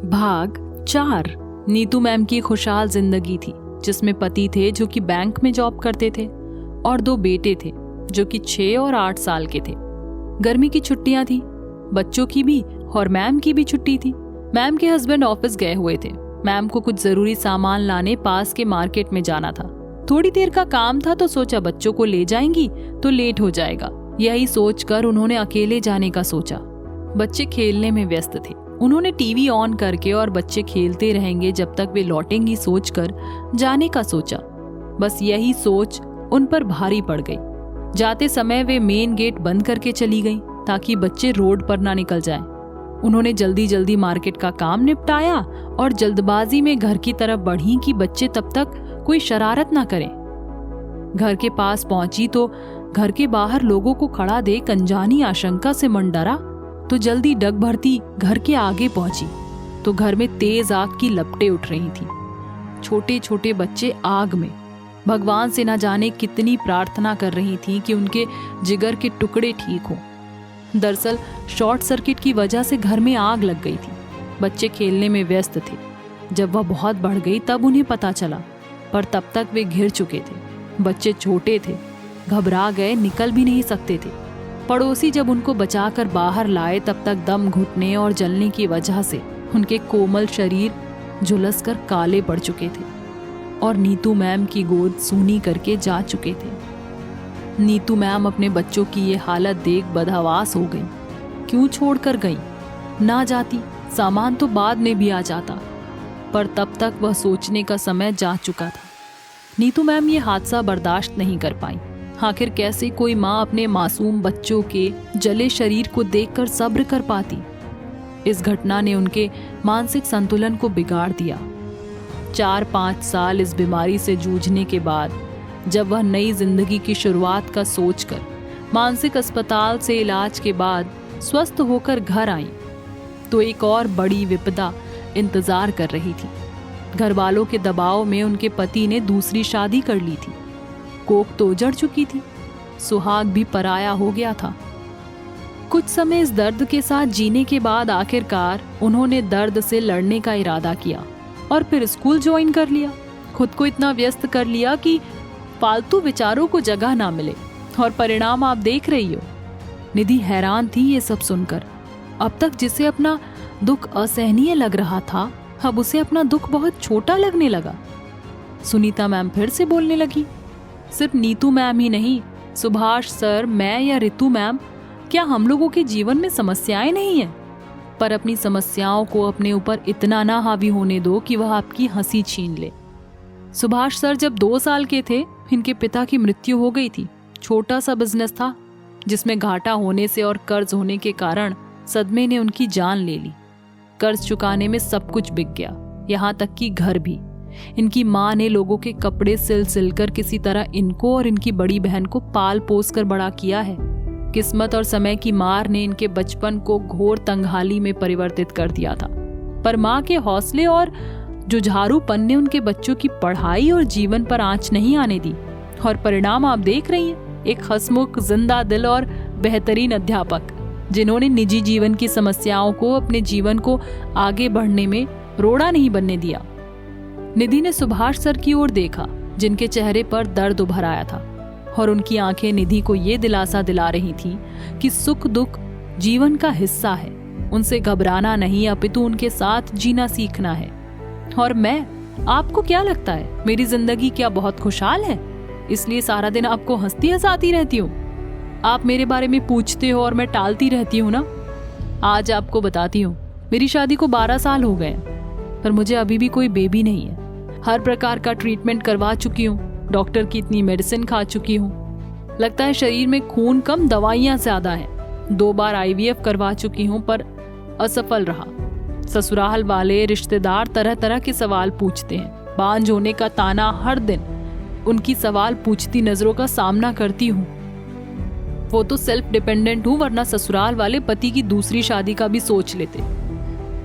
भाग 4। नीतू मैम की खुशहाल जिंदगी थी जिसमें पति थे जो कि बैंक में जॉब करते थे और 2 बेटे थे जो कि 6 और 8 साल के थे। गर्मी की छुट्टियां थी, बच्चों की भी और मैम की भी छुट्टी थी। मैम के हस्बैंड ऑफिस गए हुए थे। मैम को कुछ जरूरी सामान लाने पास के मार्केट में जाना था। थोड़ी देर का काम था तो सोचा बच्चों को ले जाएंगी तो लेट हो जाएगा। यही सोचकर उन्होंने अकेले जाने का सोचा। बच्चे खेलने में व्यस्त थे। उन्होंने टीवी ऑन करके और बच्चे खेलते रहेंगे जब तक वे लौटेंगी सोचकर जाने का सोचा। बस यही सोच उन पर भारी पड़ गई। जाते समय वे मेन गेट बंद करके चली गईं ताकि बच्चे रोड पर ना निकल जाएं। उन्होंने जल्दी जल्दी मार्केट का काम निपटाया और जल्दबाजी में घर की तरफ बढ़ी कि बच्चे तब तक कोई शरारत ना करें। घर के पास पहुंची तो घर के बाहर लोगों को खड़ा देख अनजानी आशंका से मन डरा तो जल्दी डग भरती घर के आगे पहुंची तो घर में तेज आग की लपटें उठ रही थी। छोटे छोटे बच्चे आग में भगवान से न जाने कितनी प्रार्थना कर रही थी कि उनके जिगर के टुकड़े ठीक हों। दरअसल शॉर्ट सर्किट की वजह से घर में आग लग गई थी। बच्चे खेलने में व्यस्त थे। जब वह बहुत बढ़ गई तब उन्हें पता चला, पर तब तक वे घिर चुके थे। बच्चे छोटे थे, घबरा गए, निकल भी नहीं सकते थे। पड़ोसी जब उनको बचाकर बाहर लाए तब तक दम घुटने और जलने की वजह से उनके कोमल शरीर झुलसकर काले पड़ चुके थे और नीतू मैम की गोद सूनी करके जा चुके थे। नीतू मैम अपने बच्चों की ये हालत देख बदहवास हो गई। क्यों छोड़कर गई? ना जाती, सामान तो बाद में भी आ जाता, पर तब तक वह सोचने का समय जा चुका था। नीतू मैम ये हादसा बर्दाश्त नहीं कर पाई। आखिर कैसे कोई माँ अपने मासूम बच्चों के जले शरीर को देखकर सब्र कर पाती? इस घटना ने उनके मानसिक संतुलन को बिगाड़ दिया। 4-5 साल इस बीमारी से जूझने के बाद जब वह नई जिंदगी की शुरुआत का सोचकर मानसिक अस्पताल से इलाज के बाद स्वस्थ होकर घर आई तो एक और बड़ी विपदा इंतजार कर रही थी। घर वालों के दबाव में उनके पति ने दूसरी शादी कर ली थी। कोख तो उजड़ चुकी थी, सुहाग भी पराया हो गया था। कुछ समय इस दर्द के साथ जीने के बाद आखिरकार उन्होंने दर्द से लड़ने का इरादा किया और फिर स्कूल ज्वाइन कर लिया। खुद को इतना व्यस्त कर लिया कि फालतू विचारों को जगह ना मिले और परिणाम आप देख रही हो। निधि हैरान थी ये सब सुनकर। अब तक जिसे अपना दुख असहनीय लग रहा था, अब उसे अपना दुख बहुत छोटा लगने लगा। सुनीता मैम फिर से बोलने लगी, सिर्फ नीतू मैम ही नहीं, सुभाष सर, मैं या रितु मैम, क्या हम लोगों के जीवन में समस्याएं नहीं हैं? पर अपनी समस्याओं को अपने ऊपर इतना ना हावी होने दो कि वह आपकी हंसी छीन ले। सुभाष सर जब 2 साल के थे, इनके पिता की मृत्यु हो गई थी। छोटा सा बिजनेस था जिसमें घाटा होने से और कर्ज होने के कारण सदमे ने उनकी जान ले ली। कर्ज चुकाने में सब कुछ बिक गया, यहाँ तक कि घर भी। इनकी माँ ने लोगों के कपड़े सिल कर किसी तरह इनको और इनकी बड़ी बहन को पाल पोस कर बड़ा किया है। किस्मत और समय की मार ने इनके बचपन को घोर तंगहाली में परिवर्तित कर दिया था, पर माँ के हौसले और जुझारूपन ने उनके बच्चों की पढ़ाई और जीवन पर आंच नहीं आने दी। और परिणाम आप देख रही हैं, एक हंसमुख, जिंदा दिल और बेहतरीन अध्यापक जिन्होंने निजी जीवन की समस्याओं को अपने जीवन को आगे बढ़ने में रोड़ा नहीं बनने दिया। निधि ने सुभाष सर की ओर देखा जिनके चेहरे पर दर्द उभर आया था और उनकी आंखें निधि को ये दिलासा दिला रही थी कि सुख दुख जीवन का हिस्सा है, उनसे घबराना नहीं अपितु उनके साथ जीना सीखना है। और मैं, आपको क्या लगता है मेरी जिंदगी क्या बहुत खुशहाल है? इसलिए सारा दिन आपको हंसती हंसाती रहती हूँ? आप मेरे बारे में पूछते हो और मैं टालती रहती हूँ ना? आज आपको बताती हूँ, मेरी शादी को 12 साल हो गए, पर मुझे अभी भी कोई बेबी नहीं है। हर प्रकार का ट्रीटमेंट करवा चुकी हूँ, डॉक्टर की इतनी मेडिसिन खा चुकी हूँ। लगता है शरीर में खून कम, दवाइयाँ ज्यादा हैं। 2 बार IVF करवा चुकी हूँ पर असफल रहा। ससुराल वाले रिश्तेदार तरह तरह के सवाल पूछते हैं। बांझ होने का ताना हर दिन उनकी सवाल पूछती नजरों का सामना करती हूँ। वो तो सेल्फ डिपेंडेंट हूँ, वरना ससुराल वाले पति की दूसरी शादी का भी सोच लेते।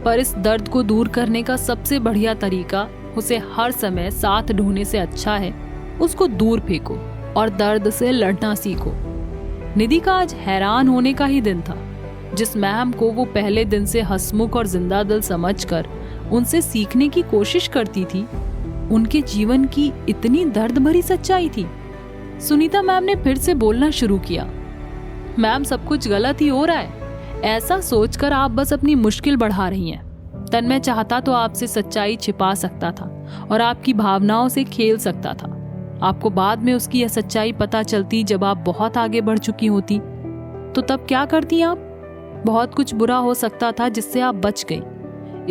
पर इस दर्द को दूर करने का सबसे बढ़िया तरीका उसे हर समय साथ ढूंढने से अच्छा है उसको दूर फेंको और दर्द से लड़ना सीखो। निधि का आज हैरान होने का ही दिन था। जिस मैम को वो पहले दिन से हंसमुख और जिंदा दिल समझकर उनसे सीखने की कोशिश करती थी, उनके जीवन की इतनी दर्द भरी सच्चाई थी। सुनीता मैम ने फिर से बोलना शुरू किया। मैम, सब कुछ गलत ही हो रहा है। ऐसा सोचकर आप बस अपनी मुश्किल बढ़ा रही हैं। तन्मय चाहता तो आपसे सच्चाई छिपा सकता था और आपकी भावनाओं से खेल सकता था। आपको बाद में उसकी यह सच्चाई पता चलती जब आप बहुत आगे बढ़ चुकी होती, तो तब क्या करती आप? बहुत कुछ बुरा हो सकता था जिससे आप बच गई।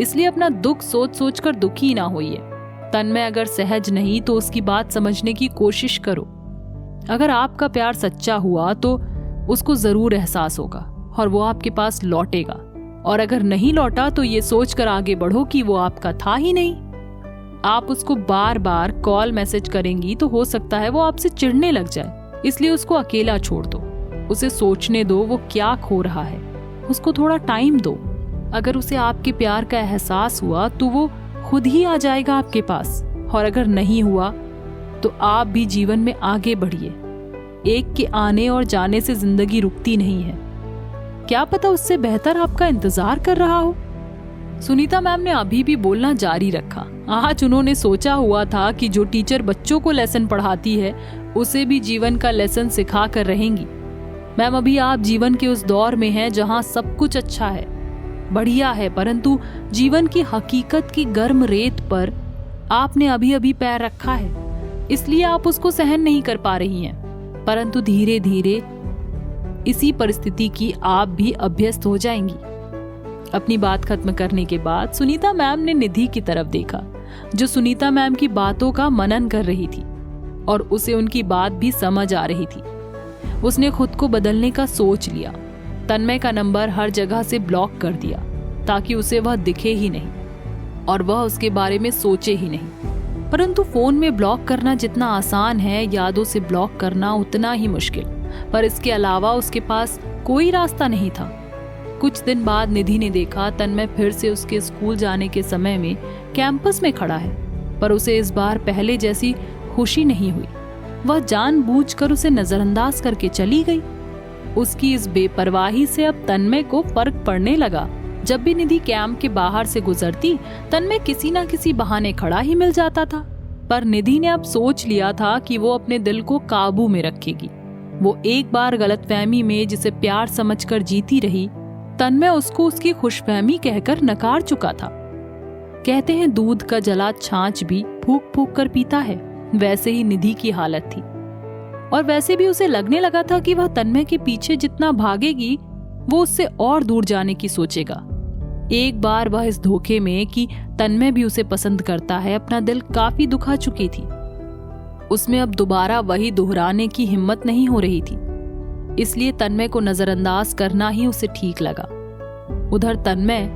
इसलिए अपना दुख सोच सोच कर दुखी ना होइए। तन्मय अगर सहज नहीं तो उसकी बात समझने की कोशिश करो। अगर आपका प्यार सच्चा हुआ तो उसको जरूर एहसास होगा और वो आपके पास लौटेगा, और अगर नहीं लौटा तो ये सोचकर आगे बढ़ो कि वो आपका था ही नहीं। आप उसको बार बार कॉल मैसेज करेंगी तो हो सकता है वो आपसे चिढ़ने लग जाए, इसलिए उसको अकेला छोड़ दो। उसे सोचने दो वो क्या खो रहा है, उसको थोड़ा टाइम दो। अगर उसे आपके प्यार का एहसास हुआ तो वो खुद ही आ जाएगा आपके पास, और अगर नहीं हुआ तो आप भी जीवन में आगे बढ़िए। एक के आने और जाने से जिंदगी रुकती नहीं है। क्या पता उससे बेहतर आपका इंतजार कर रहा हो। सुनीता मैम ने अभी भी बोलना जारी रखा। आज उन्होंने सोचा हुआ था कि जो टीचर बच्चों को लेसन पढ़ाती है उसे भी जीवन का लेसन सिखा कर रहेंगी। मैम, अभी आप जीवन के उस दौर में हैं जहां सब कुछ अच्छा है, बढ़िया है, परंतु जीवन की हकीकत की गर्म रेत पर आपने अभी अभी पैर रखा है, इसलिए आप उसको सहन नहीं कर पा रही हैं। परंतु धीरे धीरे इसी परिस्थिति की आप भी अभ्यस्त हो जाएंगी। अपनी बात खत्म करने के बाद सुनीता मैम ने निधि की तरफ देखा, जो सुनीता मैम की बातों का मनन कर रही थी और उसे उनकी बात भी समझ आ रही थी। उसने खुद को बदलने का सोच लिया। तन्मय का नंबर हर जगह से ब्लॉक कर दिया ताकि उसे वह दिखे ही नहीं और वह उसके बारे में सोचे ही नहीं। परंतु फोन में ब्लॉक करना जितना आसान है, यादों से ब्लॉक करना उतना ही मुश्किल। पर इसके अलावा उसके पास कोई रास्ता नहीं था। कुछ दिन बाद निधि ने देखा तन्मय फिर से उसके स्कूल जाने के समय में कैंपस में खड़ा है, पर उसे इस बार पहले जैसी खुशी नहीं हुई। वह जानबूझकर उसे नजरअंदाज करके चली गई। उसकी इस बेपरवाही से अब तन्मय को फर्क पड़ने लगा। जब भी निधि कैंप के बाहर से गुजरती, तन्मय किसी ना किसी बहाने खड़ा ही मिल जाता था। पर निधि ने अब सोच लिया था कि वो अपने दिल को काबू में रखेगी। वो एक बार गलतफहमी में जिसे प्यार समझकर जीती रही, तन्मय उसको उसकी खुशफहमी कहकर नकार चुका था। कहते हैं दूध का जला छाछ भी फूंक फूंक कर पीता है, वैसे ही निधि की हालत थी। और वैसे भी उसे लगने लगा था कि वह तन्मय के पीछे जितना भागेगी वो उससे और दूर जाने की सोचेगा। एक बार वह इस धोखे में कि तन्मय भी उसे पसंद करता है अपना दिल काफी दुखा चुकी थी। उसमें अब दोबारा वही दोहराने की हिम्मत नहीं हो रही थी, इसलिए तन्मय को नजरअंदाज करना ही उसे ठीक लगा। उधर तन्मय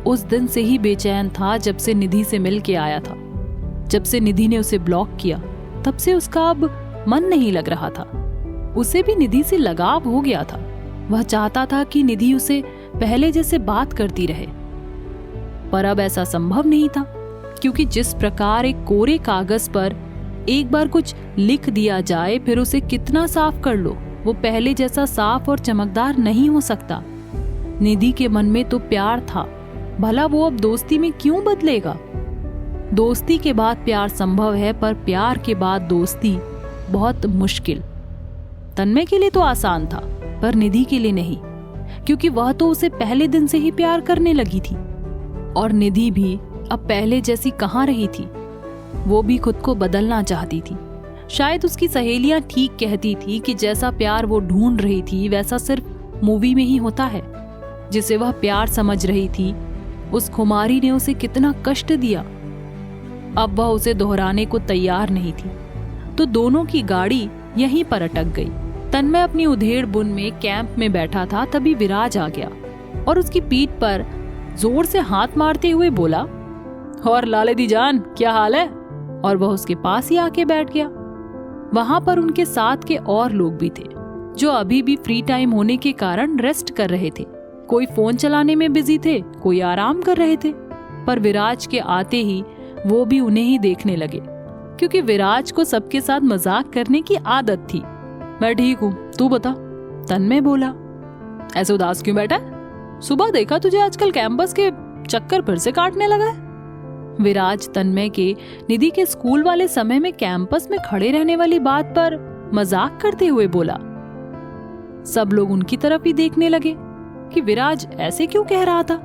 उस दिन से ही बेचैन था जब से निधि से मिल के आया था। जब से निधि ने उसे ब्लॉक किया तब से उसका अब मन नहीं लग रहा था। उसे भी निधि से लगाव हो गया था। वह चाहता था कि निधि उसे पहले जैसे बात करती रहे, पर अब ऐसा संभव नहीं था, क्योंकि जिस प्रकार एक कोरे कागज पर एक बार कुछ लिख दिया जाए फिर उसे कितना साफ कर लो, वो पहले जैसा साफ और चमकदार नहीं हो सकता। निधि के मन में तो प्यार था, भला वो अब दोस्ती में क्यों बदलेगा? दोस्ती के बाद प्यार संभव है, पर प्यार के बाद दोस्ती बहुत मुश्किल। तन्मय के लिए तो आसान था, पर निधि के लिए नहीं, क्योंकि वह तो उसे पहले दिन से ही प्यार करने लगी थी। और निधि भी अब पहले जैसी कहाँ रही थी। वो भी खुद को बदलना चाहती थी। शायद उसकी सहेलियां ठीक कहती थी कि जैसा प्यार वो ढूंढ रही थी वैसा सिर्फ मूवी में ही होता है। जिसे वह प्यार समझ रही थी, उस खुमारी ने उसे कितना कष्ट दिया। अब वह उसे दोहराने को तैयार नहीं थी, तो दोनों की गाड़ी यहीं पर अटक गई। तन्मय अपनी उधेड़ बुन में कैंप में बैठा था, तभी विराज आ गया और उसकी पीठ पर जोर से हाथ मारते हुए बोला, और लाले दी जान, क्या हाल है? और वह उसके पास ही आके बैठ गया। वहां पर उनके साथ के और लोग भी थे, जो अभी भी फ्री टाइम होने के कारण रेस्ट कर रहे थे। कोई फोन चलाने में बिजी थे, कोई आराम कर रहे थे। पर विराज के आते ही वो भी उन्हें ही देखने लगे, क्योंकि विराज को सबके साथ मजाक करने की आदत थी। मैं ठीक हूँ, तू बता, तन्मय बोला। ऐसे उदास क्यों बैठा है? सुबह देखा तुझे आजकल कैंपस के चक्कर फिर से काटने लगा है। विराज तन्मय के निधि के स्कूल वाले समय में कैंपस में खड़े रहने वाली बात पर मजाक करते हुए बोला। सब लोग उनकी तरफ ही देखने लगे कि विराज ऐसे क्यों कह रहा था।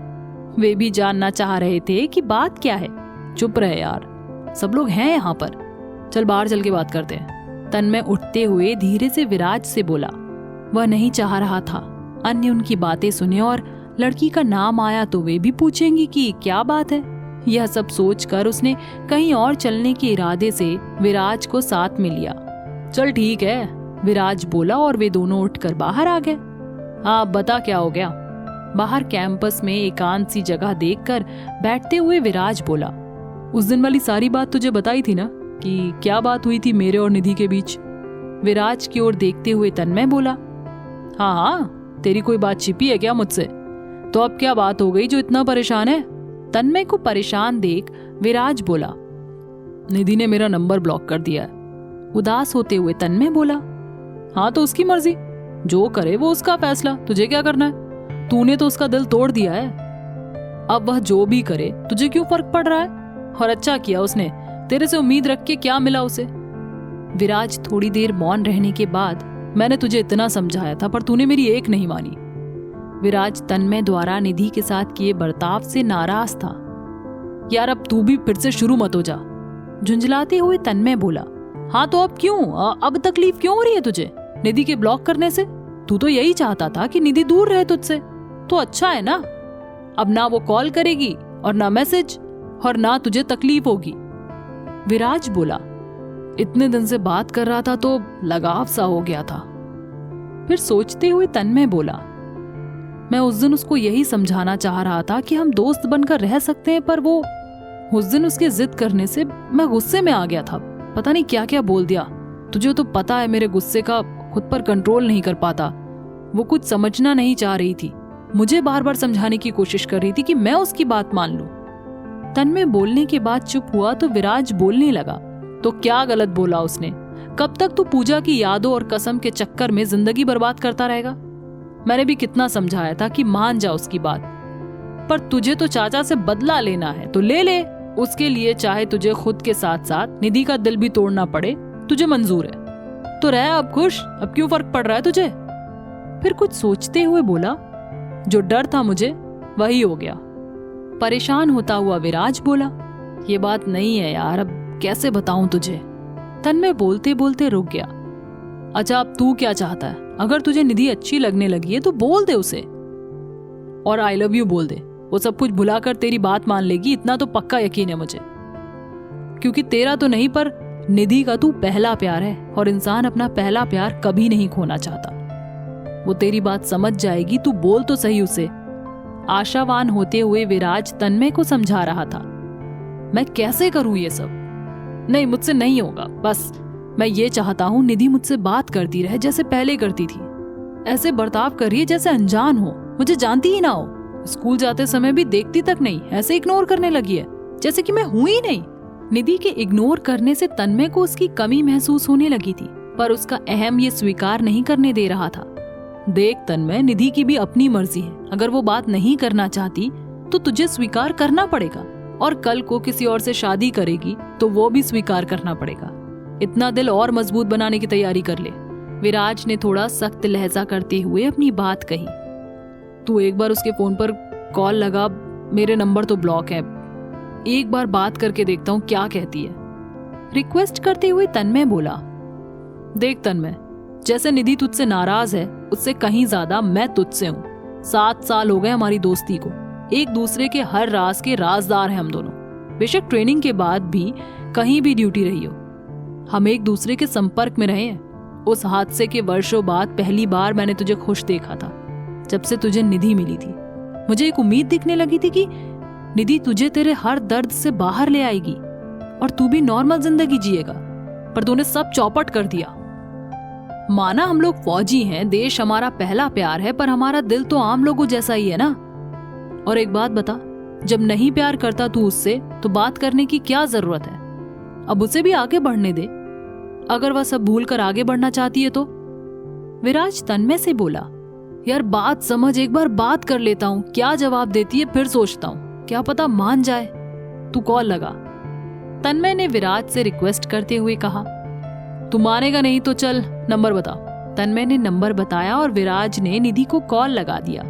वे भी जानना चाह रहे थे कि बात क्या है। चुप रहे यार, सब लोग हैं यहाँ पर, चल बाहर चल के बात करते हैं। तन्मय उठते हुए धीरे से विराज से बोला। वह नहीं चाह रहा था अन्य उनकी बातें सुने और लड़की का नाम आया तो वे भी पूछेंगी कि क्या बात है। यह सब सोचकर उसने कहीं और चलने के इरादे से विराज को साथ में लिया। चल ठीक है, विराज बोला और वे दोनों उठकर बाहर आ गए। हाँ बता क्या हो गया। बाहर कैंपस में एकांत सी जगह देखकर बैठते हुए विराज बोला। उस दिन वाली सारी बात तुझे बताई थी ना कि क्या बात हुई थी मेरे और निधि के बीच। विराज की ओर देखते हुए तन्मय बोला। हाँ हाँ, तेरी कोई बात छिपी है क्या मुझसे? तो अब क्या बात हो गई जो इतना परेशान है? तन्मय को परेशान देख विराज बोला। निधि ने मेरा नंबर ब्लॉक कर दिया है। उदास होते हुए तन्मय बोला। हाँ तो उसकी मर्जी, जो करे वो उसका फैसला, तुझे क्या करना है? तूने तो उसका दिल तोड़ दिया है, अब वह जो भी करे तुझे क्यों फर्क पड़ रहा है? और अच्छा किया उसने, तेरे से उम्मीद रख के क्या मिला उसे? विराज थोड़ी देर मौन रहने के बाद, मैंने तुझे इतना समझाया था पर तूने मेरी एक नहीं मानी। विराज तन्मय द्वारा निधि के साथ किए बर्ताव से नाराज था। यार अब तू भी फिर से शुरू मत हो जा, झुंझलाते हुए तन्मय बोला। हाँ तो अब क्यों, अब तकलीफ क्यों हो रही है तुझे निधि के ब्लॉक करने से? तू तो यही चाहता था कि निधि दूर रहे तुझसे, तो अच्छा है ना। अब ना वो कॉल करेगी और ना मैसेज, और ना तुझे तकलीफ होगी। विराज बोला। इतने दिन से बात कर रहा था तो लगाव सा हो गया था। फिर सोचते हुए तन्मय बोला। मैं उस दिन उसको यही समझाना चाह रहा था कि हम दोस्त बनकर रह सकते हैं, पर वो उस दिन उसके जिद करने से मैं गुस्से में आ गया था। पता नहीं क्या क्या बोल दिया। तुझे तो पता है मेरे गुस्से का खुद पर कंट्रोल नहीं कर पाता। वो कुछ समझना नहीं चाह रही थी, मुझे बार बार समझाने की कोशिश कर रही थी कि मैं उसकी बात मान लूं। तन्मय बोलने के बाद चुप हुआ तो विराज बोलने लगा। तो क्या गलत बोला उसने? कब तक तू पूजा की यादों और कसम के चक्कर में जिंदगी बर्बाद करता रहेगा? मैंने भी कितना समझाया था कि मान जा उसकी बात, पर तुझे तो चाचा से बदला लेना है तो ले ले। उसके लिए चाहे तुझे खुद के साथ साथ निधि का दिल भी तोड़ना पड़े, तुझे मंजूर है तो रह अब खुश। अब क्यों फर्क पड़ रहा है तुझे? फिर कुछ सोचते हुए बोला। जो डर था मुझे वही हो गया। परेशान होता हुआ विराज बोला। ये बात नहीं है यार, अब कैसे बताऊं तुझे? तन्मय बोलते बोलते रुक गया। अच्छा अब तू क्या चाहता है? अगर तुझे निधि अच्छी लगने लगी है तो बोल दे उसे, और आई लव यू बोल दे। वो सब कुछ भुलाकर तेरी बात मान लेगी, इतना तो पक्का यकीन है मुझे। क्योंकि तेरा तो नहीं पर निधि का तू पहला प्यार है, और इंसान अपना पहला प्यार कभी नहीं खोना चाहता। वो तेरी बात समझ जाएगी, तू बोल तो सही उसे। आशावान होते हुए विराज तन्मय को समझा रहा था। मैं कैसे करूं ये सब? नहीं, मुझसे नहीं होगा। बस मैं ये चाहता हूं निधि मुझसे बात करती रहे जैसे पहले करती थी। ऐसे बर्ताव करिए जैसे अनजान हो, मुझे जानती ही ना हो। स्कूल जाते समय भी देखती तक नहीं, ऐसे इग्नोर करने लगी है जैसे कि मैं हूं ही नहीं। निधि के इग्नोर करने से तन्मय को उसकी कमी महसूस होने लगी थी, पर उसका अहम ये स्वीकार नहीं करने दे रहा था। देख तन्मय, निधि की भी अपनी मर्जी है। अगर वो बात नहीं करना चाहती तो तुझे स्वीकार करना पड़ेगा, और कल को किसी और से शादी करेगी तो वो भी स्वीकार करना पड़ेगा। इतना दिल और मजबूत बनाने की तैयारी कर ले। विराज ने थोड़ा सख्त लहजा करते हुए अपनी बात कही। तू एक बार उसके फोन पर कॉल लगा, मेरे नंबर तो ब्लॉक है, एक बार बात करके देखता हूँ क्या कहती है, रिक्वेस्ट करते हुए तन्मय बोला। देख तन्मय, जैसे निधि तुझसे नाराज है उससे कहीं ज्यादा मैं तुझसे हूँ। 7 साल हो गए हमारी दोस्ती को, एक दूसरे के हर राज के राजदार हैं हम दोनों। बेशक ट्रेनिंग के बाद भी कहीं भी ड्यूटी रही हो, हम एक दूसरे के संपर्क में रहे हैं। उस हादसे के वर्षों बाद पहली बार मैंने तुझे खुश देखा था, जब से तुझे निधि मिली थी। मुझे एक उम्मीद दिखने लगी थी कि निधि तुझे तेरे हर दर्द से बाहर ले आएगी और तू भी नॉर्मल जिंदगी जिएगा, पर तूने सब चौपट कर दिया। माना हम लोग फौजी हैं, देश हमारा पहला प्यार है, पर हमारा दिल तो आम लोगों जैसा ही है ना। और एक बात बता, जब नहीं प्यार करता तू उससे तो बात करने की क्या जरूरत है? अब उसे भी आगे बढ़ने दे, अगर वह सब भूल कर आगे बढ़ना चाहती है तो। विराज तन्मय से बोला। यार बात समझ, एक बार बात कर लेता हूँ, क्या जवाब देती है फिर सोचता हूँ, क्या पता मान जाए। तू कॉल लगा। तन्मय ने विराज से रिक्वेस्ट करते हुए कहा। तू मानेगा नहीं तो चल नंबर बता। तन्मय ने नंबर बताया और विराज ने निधि को कॉल लगा दिया।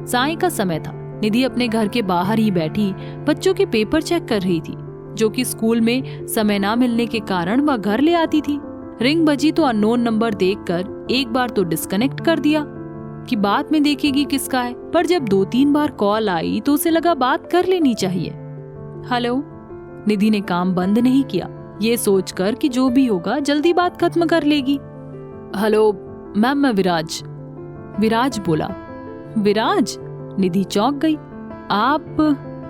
साय का समय था। निधि अपने घर के बाहर ही बैठी बच्चों के पेपर चेक कर रही थी, जो कि स्कूल में समय ना मिलने के कारण वह घर ले आती थी। रिंग बजी तो अननोन नंबर देखकर एक बार तो डिस्कनेक्ट कर दिया कि बाद में देखेगी किसका है, पर जब 2-3 बार कॉल आई तो उसे लगा बात कर लेनी चाहिए। हेलो। निधि ने काम बंद नहीं किया, ये सोचकर कि जो भी होगा जल्दी बात खत्म कर लेगी। हेलो मैम, मैं विराज। विराज बोला। विराज? निधि चौंक गई। आप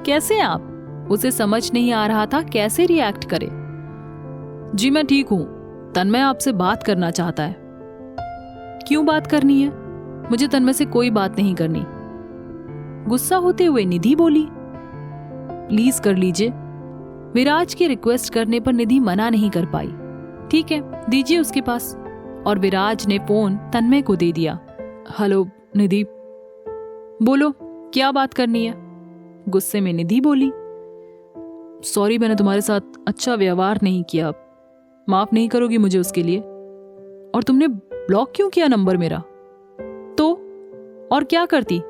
कैसे हैं आप? उसे समझ नहीं आ रहा था कैसे रिएक्ट करे। जी मैं ठीक हूं, तन्मय आपसे बात करना चाहता है। क्यों बात करनी है? मुझे तन्मय से कोई बात नहीं करनी। गुस्सा होते हुए निधि बोली। प्लीज कर लीजिए। विराज की रिक्वेस्ट करने पर निधि मना नहीं कर पाई। ठीक है, दीजिए उसके पास। और विराज ने फोन तन्मय को दे दिया। हेलो निधि। बोलो, क्या बात करनी है? गुस्से में निधि बोली। सॉरी, मैंने तुम्हारे साथ अच्छा व्यवहार नहीं किया, माफ नहीं करोगी मुझे उसके लिए? और तुमने ब्लॉक क्यों किया नंबर मेरा? तो और क्या करती?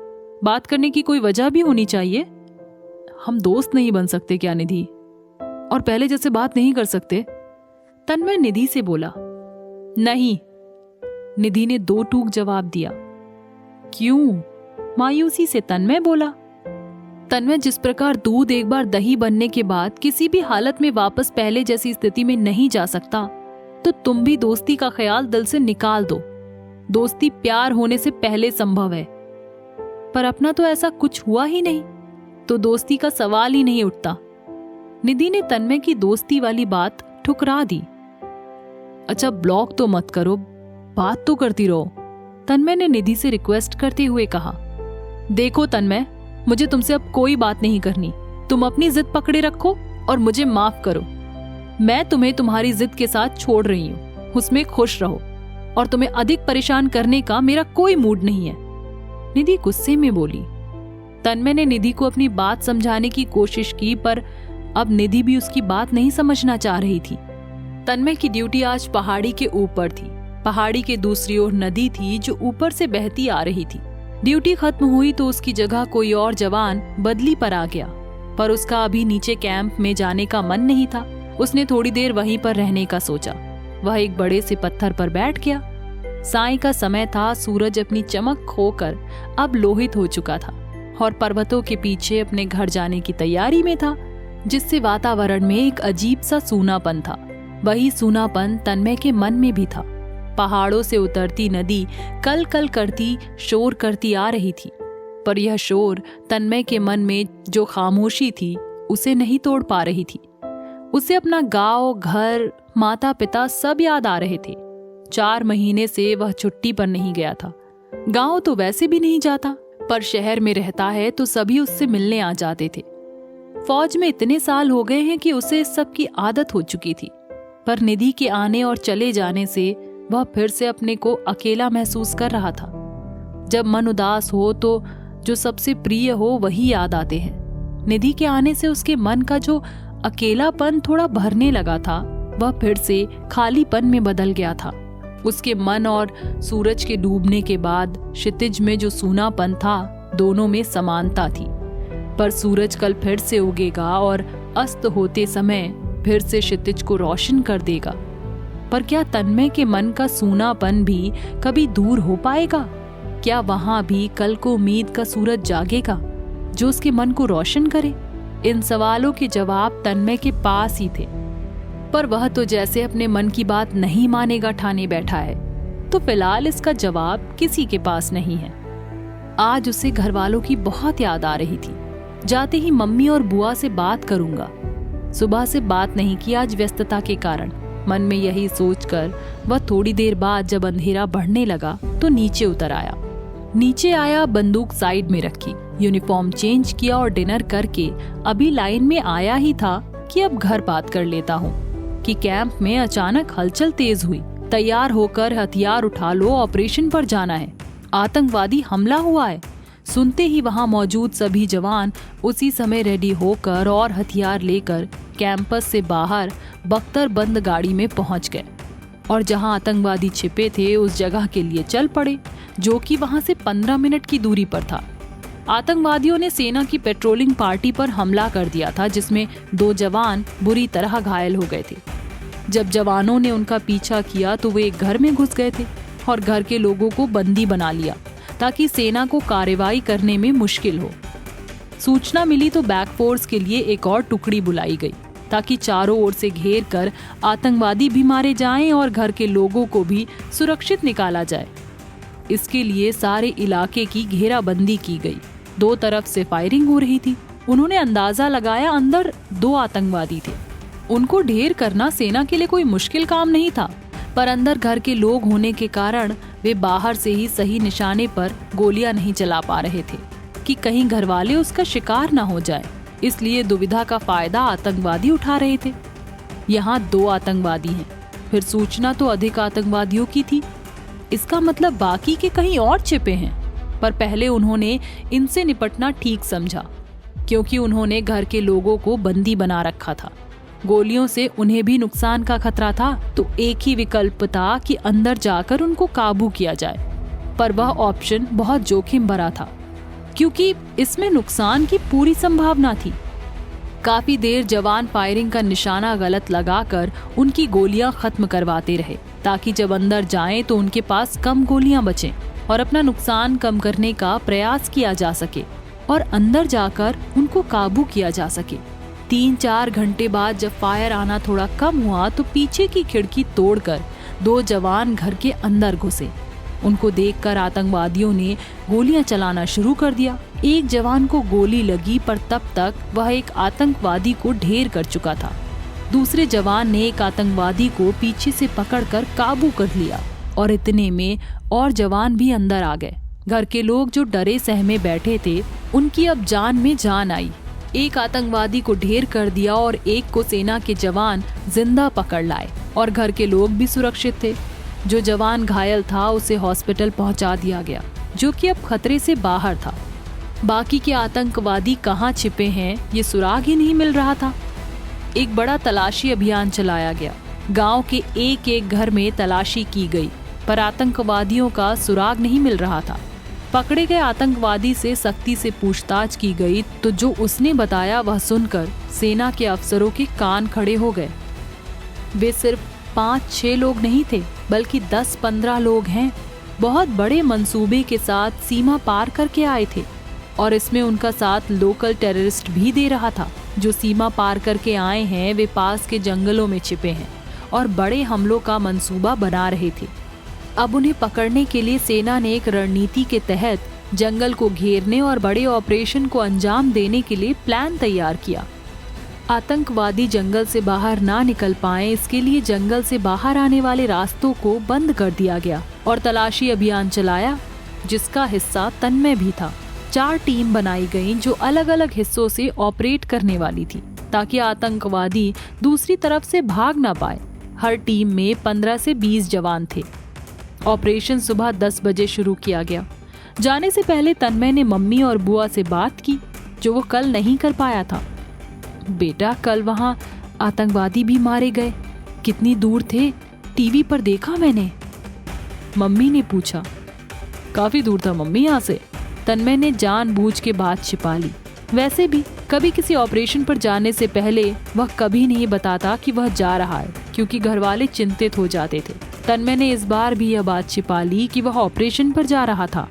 बात करने की कोई वजह भी होनी चाहिए। हम दोस्त नहीं बन सकते क्या निधि? और पहले जैसे बात नहीं कर सकते? तन्मय निधि से बोला। नहीं। निधि ने 2 टूक जवाब दिया। क्यों? मायूसी से तन्मय बोला। तन्मय, जिस प्रकार दूध एक बार दही बनने के बाद किसी भी हालत में वापस पहले जैसी स्थिति में नहीं जा सकता, तो तुम भी दोस्ती का ख्याल दिल से निकाल दो। दोस्ती प्यार होने से पहले संभव है, पर अपना तो ऐसा कुछ हुआ ही नहीं, तो दोस्ती का सवाल ही नहीं उठता। निधि ने तन्मय की दोस्ती वाली बात ठुकरा दी। अच्छा ब्लॉक तो मत करो, बात तो करती रहो, तन्मय ने निधि से रिक्वेस्ट करते हुए कहा। देखो तन्मय, मुझे तुमसे अब कोई बात नहीं करनी। तुम अपनी जिद पकड़े रखो और मुझे माफ करो। मैं तुम्हें तुम्हारी जिद के साथ छोड़ रही हूँ, उसमें खुश रहो, और तुम्हें अधिक परेशान करने का मेरा कोई मूड नहीं है। निधि गुस्से में बोली। तन्मय ने निधि को अपनी बात समझाने की कोशिश की, पर अब निधि भी उसकी बात नहीं समझना चाह रही थी। तन्मय की ड्यूटी आज पहाड़ी के ऊपर थी। पहाड़ी के दूसरी ओर नदी थी जो ऊपर से बहती आ रही थी। ड्यूटी खत्म हुई तो उसकी जगह कोई और जवान बदली पर आ गया, पर उसका अभी नीचे कैंप में जाने का मन नहीं था। उसने थोड़ी देर वहीं पर रहने का सोचा। वह एक बड़े से पत्थर पर बैठ गया। साय का समय था। सूरज अपनी चमक खोकर अब लोहित हो चुका था और पर्वतों के पीछे अपने घर जाने की तैयारी में था, जिससे वातावरण में एक अजीब सा सूनापन था। वही सूनापन तन्मय के मन में भी था। पहाड़ों से उतरती नदी कल कल करती शोर करती आ रही थी, पर यह शोर तन्मय के मन में जो खामोशी थी उसे नहीं तोड़ पा रही थी। उसे अपना गांव, घर, माता पिता सब याद आ रहे थे। 4 महीने से वह छुट्टी पर नहीं गया था। गांव तो वैसे भी नहीं जाता, पर शहर में रहता है तो सभी उससे मिलने आ जाते थे। फौज में इतने साल हो गए हैं कि उसे इस सब की आदत हो चुकी थी, पर निधि के आने और चले जाने से वह फिर से अपने को अकेला महसूस कर रहा था। जब मन उदास हो तो जो सबसे प्रिय हो वही याद आते हैं। निधि के आने से उसके मन का जो अकेलापन थोड़ा भरने लगा था, वह फिर से खालीपन में बदल गया था। उसके मन और सूरज के डूबने के बाद क्षितिज में जो सूनापन था, दोनों में समानता थी। पर सूरज कल फिर से उगेगा और अस्त होते समय फिर से क्षितिज को रोशन कर देगा। पर क्या तन्मय के मन का सूनापन भी कभी दूर हो पाएगा? क्या वहां भी कल को उम्मीद का सूरज जागेगा जो उसके मन को रोशन करे? इन सवालों के जवाब तन्मय के पास ही थे, पर वह तो जैसे अपने मन की बात नहीं मानेगा ठाने बैठा है, तो फिलहाल इसका जवाब किसी के पास नहीं है। आज उसे घर वालों की बहुत याद आ रही थी। जाते ही मम्मी और बुआ से बात करूंगा। सुबह से बात नहीं की आज व्यस्तता के कारण। मन में यही सोचकर वह थोड़ी देर बाद जब अंधेरा बढ़ने लगा तो नीचे उतर आया। नीचे आया, बंदूक साइड में रखी, यूनिफॉर्म चेंज किया और डिनर करके अभी लाइन में आया ही था कि अब घर बात कर लेता हूँ कि कैंप में अचानक हलचल तेज हुई। तैयार होकर हथियार उठा लो, ऑपरेशन पर जाना है, आतंकवादी हमला हुआ है। सुनते ही वहां मौजूद सभी जवान उसी समय रेडी होकर और हथियार लेकर कैंपस से बाहर बख्तरबंद गाड़ी में पहुंच गए और जहां आतंकवादी छिपे थे उस जगह के लिए चल पड़े, जो कि वहां से 15 मिनट की दूरी पर था। आतंकवादियों ने सेना की पेट्रोलिंग पार्टी पर हमला कर दिया था, जिसमें 2 जवान बुरी तरह घायल हो गए थे। जब जवानों ने उनका पीछा किया तो वे एक घर में घुस गए थे और घर के लोगों को बंदी बना लिया ताकि सेना को कार्रवाई करने में मुश्किल हो। सूचना मिली तो बैकफोर्स के लिए एक और टुकड़ी बुलाई गई ताकि चारों ओर से घेर कर आतंकवादी भी मारे जाएं और घर के लोगों को भी सुरक्षित निकाला जाए। इसके लिए सारे इलाके की घेराबंदी की गई। 2 तरफ से फायरिंग हो रही थी। उन्होंने अंदाजा लगाया अंदर 2 आतंकवादी थे। उनको ढेर करना सेना के लिए कोई मुश्किल काम नहीं था, पर अंदर घर के लोग होने के कारण वे बाहर से ही सही निशाने पर गोलियां नहीं चला पा रहे थे कि कहीं घर वाले उसका शिकार न हो जाए। इसलिए दुविधा का फायदा आतंकवादी उठा रहे थे। यहाँ 2 आतंकवादी हैं, फिर सूचना तो अधिक आतंकवादियों की थी। इसका मतलब बाकी के कहीं और छिपे हैं। पर पहले उन्होंने इनसे निपटना ठीक समझा, क्योंकि उन्होंने घर के लोगों को बंदी बना रखा था। गोलियों से उन्हें भी नुकसान का खतरा था, तो एक ही विकल्प था कि अंदर जाकर उनको काबू किया जाए। पर वह ऑप्शन बहुत जोखिम भरा था, क्योंकि इसमें नुकसान की पूरी संभावना थी। काफी देर जवान फायरिंग का निशाना गलत लगाकर उनकी गोलियां खत्म करवाते रहे, ताकि जब अंदर जाएं तो उनके पास कम गोलियां बचें और अपना नुकसान कम करने का प्रयास किया जा सके और अंदर जाकर उनको काबू किया जा सके। 3-4 घंटे बाद जब फायर आना थोड़ा कम हुआ तो पीछे की खिड़की तोड़कर 2 जवान घर के अंदर घुसे। उनको देखकर आतंकवादियों ने गोलियां चलाना शुरू कर दिया। एक जवान को गोली लगी, पर तब तक वह एक आतंकवादी को ढेर कर चुका था। दूसरे जवान ने एक आतंकवादी को पीछे से पकड़कर काबू कर लिया और इतने में और जवान भी अंदर आ गए। घर के लोग जो डरे सहमे बैठे थे, उनकी अब जान में जान आई। एक आतंकवादी को ढेर कर दिया और एक को सेना के जवान जिंदा पकड़ लाए और घर के लोग भी सुरक्षित थे। जो जवान घायल था उसे हॉस्पिटल पहुंचा दिया गया, जो कि अब खतरे से बाहर था। बाकी के आतंकवादी कहां छिपे हैं ये सुराग ही नहीं मिल रहा था। एक बड़ा तलाशी अभियान चलाया गया। गांव के एक घर में तलाशी की गई, पर आतंकवादियों का सुराग नहीं मिल रहा था। पकड़े गए आतंकवादी से सख्ती से पूछताछ की गई तो जो उसने बताया वह सुनकर सेना के अफसरों के कान खड़े हो गए। वे सिर्फ 5-6 लोग नहीं थे, बल्कि 10-15 लोग हैं। बहुत बड़े मंसूबे के साथ सीमा पार करके आए थे और इसमें उनका साथ लोकल टेररिस्ट भी दे रहा था। जो सीमा पार करके आए हैं वे पास के जंगलों में छिपे हैं और बड़े हमलों का मंसूबा बना रहे थे। अब उन्हें पकड़ने के लिए सेना ने एक रणनीति के तहत जंगल को घेरने और बड़े ऑपरेशन को अंजाम देने के लिए प्लान तैयार किया। आतंकवादी जंगल से बाहर ना निकल पाएं, इसके लिए जंगल से बाहर आने वाले रास्तों को बंद कर दिया गया और तलाशी अभियान चलाया, जिसका हिस्सा तन्मय भी था। 4 टीम बनाई गईं जो अलग अलग हिस्सों से ऑपरेट करने वाली थी, ताकि आतंकवादी दूसरी तरफ से भाग ना पाए। हर टीम में 15 से 20 जवान थे। ऑपरेशन सुबह 10 बजे शुरू किया गया। जाने से पहले तन्मय ने मम्मी और बुआ से बात की, जो वो कल नहीं कर पाया था। बेटा, कल वहाँ आतंकवादी भी मारे गए। कितनी दूर थे? टीवी पर देखा मैंने, मम्मी ने पूछा। काफी दूर था मम्मी यहाँ से। तन्मय ने जानबूझ के बात छिपा ली। वैसे भी कभी किसी ऑपरेशन पर जाने से पहले वह कभी नहीं बताता कि वह जा रहा है, क्योंकि घरवाले चिंतित हो जाते थे। तन्मय ने इस बार भी यह बात छिपा ली कि वह ऑपरेशन पर जा रहा था।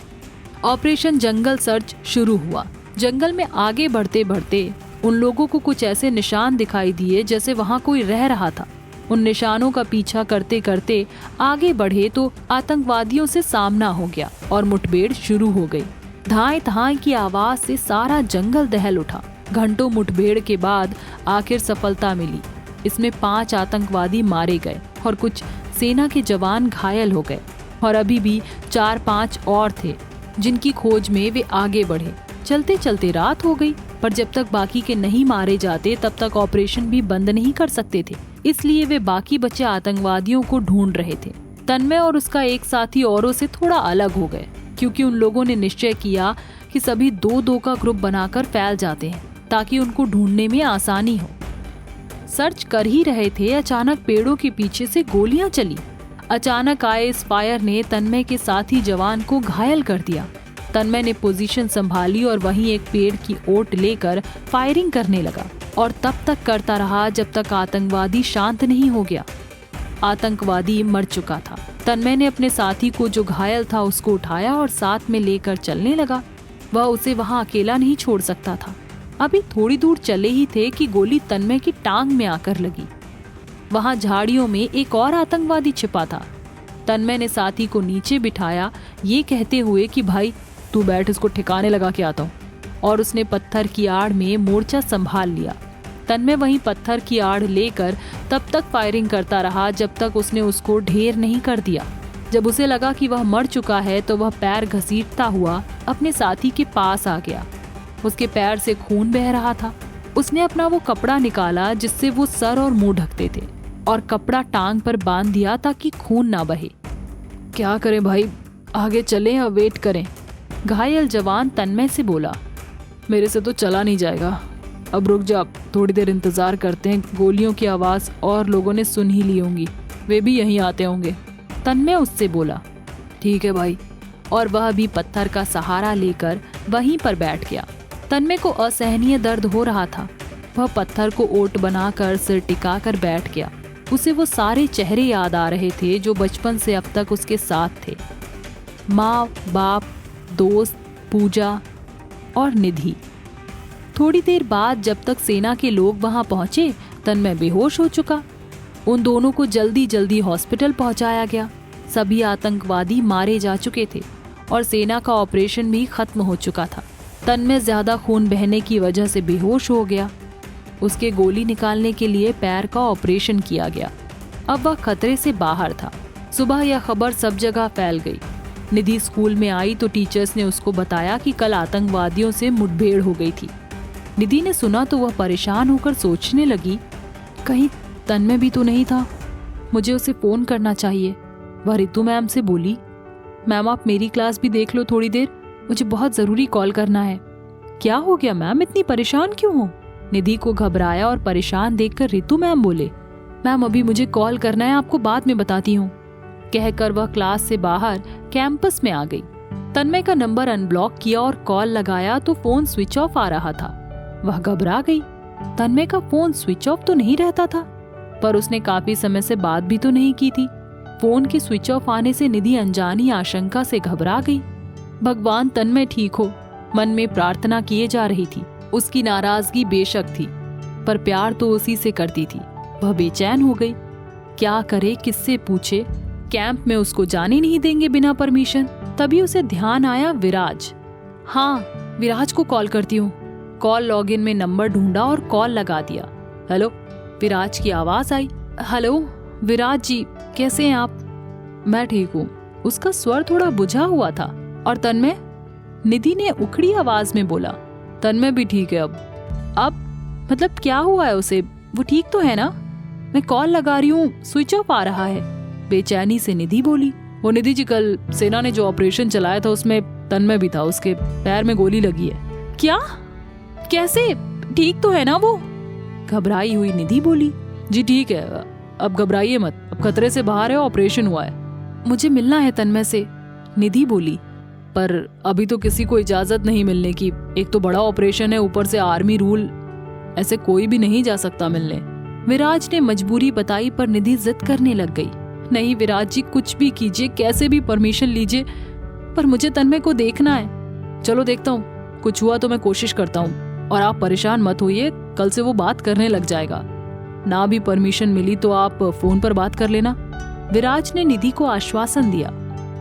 ऑपरेशन जंगल सर्च शुरू हुआ। जंगल में आगे बढ़ते बढ़ते उन लोगों को कुछ ऐसे निशान दिखाई दिए जैसे वहाँ कोई रह रहा था। उन निशानों का पीछा करते करते आगे बढ़े तो आतंकवादियों से सामना हो गया और मुठभेड़ शुरू हो गई। धाए धाए की आवाज से सारा जंगल दहल उठा। घंटों मुठभेड़ के बाद आखिर सफलता मिली। इसमें 5 आतंकवादी मारे गए और कुछ सेना के जवान घायल हो गए और अभी भी 4-5 और थे, जिनकी खोज में वे आगे बढ़े। चलते चलते रात हो गई, पर जब तक बाकी के नहीं मारे जाते तब तक ऑपरेशन भी बंद नहीं कर सकते थे। इसलिए वे बाकी बचे आतंकवादियों को ढूंढ रहे थे। तन्मय और उसका एक साथी औरों से थोड़ा अलग हो गए, क्योंकि उन लोगों ने निश्चय किया कि कि सभी 2-2 का ग्रुप बनाकर फैल जाते हैं ताकि उनको ढूंढने में आसानी हो। सर्च कर ही रहे थे, अचानक पेड़ों के पीछे से गोलियां चली। अचानक आए इस फायर ने तन्मय के साथी जवान को घायल कर दिया। तन्मय ने पोजीशन संभाली और वहीं एक पेड़ की ओट लेकर फायरिंग करने लगा और तब तक करता रहा जब तक आतंकवादी शांत नहीं हो गया। आतंकवादी मर चुका था। तन्मय ने अपने साथी को जो घायल था उसको उठाया और साथ में लेकर चलने लगा। वह उसे वहां अकेला नहीं छोड़ सकता था। अभी थोड़ी दूर चले ही थे कि गोली तन्मय की टांग में आकर लगी। वहां झाड़ियों में एक और आतंकवादी छिपा था। तन्मय ने साथी को नीचे बिठाया, ये कहते हुए कि भाई तू बैठ, इसको ठिकाने लगा के आता हूँ, और उसने पत्थर की आड़ में मोर्चा संभाल लिया। तन्मय वहीं पत्थर की आड़ लेकर तब तक फायरिंग करता रहा जब तक उसने उसको ढेर नहीं कर दिया। जब उसे लगा कि वह मर चुका है तो वह पैर घसीटता हुआ अपने साथी के पास आ गया। उसके पैर से खून बह रहा था। उसने अपना वो कपड़ा निकाला जिससे वो सर और मुंह ढकते थे और कपड़ा टांग पर बांध दिया ताकि खून ना बहे। क्या करें भाई, आगे चलें या वेट करें? घायल जवान तन्मय से बोला। मेरे से तो चला नहीं जाएगा, अब रुक जा, थोड़ी देर इंतजार करते हैं। गोलियों की आवाज और लोगों ने सुन ही ली होंगी, वे भी यहीं आते होंगे। तन्मय उससे बोला। ठीक है भाई, और वह भी पत्थर का सहारा लेकर वहीं पर बैठ गया। तन्मय को असहनीय दर्द हो रहा था। वह पत्थर को ओट बनाकर सिर टिकाकर बैठ गया। उसे वो सारे चेहरे याद आ रहे थे जो बचपन से अब तक उसके साथ थे। माँ, बाप, दोस्त, पूजा और निधि। थोड़ी देर बाद जब तक सेना के लोग वहां पहुंचे, तन्मय बेहोश हो चुका। उन दोनों को जल्दी जल्दी हॉस्पिटल पहुंचाया गया। सभी आतंकवादी मारे जा चुके थे और सेना का ऑपरेशन भी खत्म हो चुका था। तन्मय ज्यादा खून बहने की वजह से बेहोश हो गया। उसके गोली निकालने के लिए पैर का ऑपरेशन किया गया। अब वह खतरे से बाहर था। सुबह यह खबर सब जगह फैल गई। निधि स्कूल में आई तो टीचर्स ने उसको बताया कि कल आतंकवादियों से मुठभेड़ हो गई थी। निधि ने सुना तो वह परेशान होकर सोचने लगी, कहीं तन्मय भी तो नहीं था, मुझे उसे फोन करना चाहिए। वह रितु मैम से बोली, मैम आप मेरी क्लास भी देख लो थोड़ी देर, मुझे बहुत जरूरी कॉल करना है। क्या हो गया मैम, इतनी परेशान क्यों हो? निधि को घबराया और परेशान देखकर रितु मैम बोले, मैम अभी मुझे कॉल करना है, आपको बाद में बताती हूँ। कहकर वह क्लास से बाहर कैंपस में आ गई। तन्मय का नंबर अनब्लॉक किया और कॉल लगाया तो फोन स्विच ऑफ आ रहा था। वह घबरा गई। तन्मय का फोन स्विच ऑफ तो नहीं रहता था, पर उसने काफी समय से बात भी तो नहीं की थी। फोन के स्विच ऑफ आने से निधि अनजानी आशंका से घबरा गई। भगवान तन्मय ठीक हो, मन में प्रार्थना किए जा रही थी। उसकी नाराजगी बेशक थी, पर प्यार तो उसी से करती थी। वह बेचैन हो गई। क्या करे, किससे पूछे? कैंप में उसको जाने नहीं देंगे बिना परमिशन। तभी उसे ध्यान आया विराज। हाँ, विराज को कॉल करती हूँ। कॉल लॉगिन में नंबर ढूंढा और कॉल लगा दिया। हेलो, विराज की आवाज आई। हेलो विराज जी, कैसे हैं आप? मैं ठीक हूँ। उसका स्वर थोड़ा बुझा हुआ था। और तन्मय? निधि ने उखड़ी आवाज में बोला। तन्मय भी ठीक है अब मतलब क्या हुआ है उसे? वो ठीक तो है ना? मैं कॉल लगा रही हूँ, स्विच ऑफ आ रहा है। बेचैनी से निधि बोली। वो निधि जी, कल सेना ने जो ऑपरेशन चलाया था उसमें तन्मय भी था, उसके पैर में गोली लगी है। क्या? कैसे? ठीक तो है ना वो? घबराई हुई निधि बोली। जी ठीक है, अब घबराइए मत, अब खतरे से बाहर है, ऑपरेशन हुआ है। मुझे मिलना है तन्मय से, निधि बोली। पर अभी तो किसी को इजाजत नहीं मिलने की। एक तो बड़ा ऑपरेशन है, ऊपर से आर्मी रूल, ऐसे कोई भी नहीं जा सकता मिलने। विराज ने मजबूरी बताई, पर निधि जिद करने लग गई। नहीं विराज जी, कुछ भी कीजिए, कैसे भी परमिशन लीजिए, पर मुझे तन्मय को देखना है। चलो देखता हूँ, कुछ हुआ तो मैं कोशिश करता हूँ, और आप परेशान मत होइए, कल से वो बात करने लग जाएगा। ना भी परमिशन मिली तो आप फोन पर बात कर लेना। विराज ने निधि को आश्वासन दिया।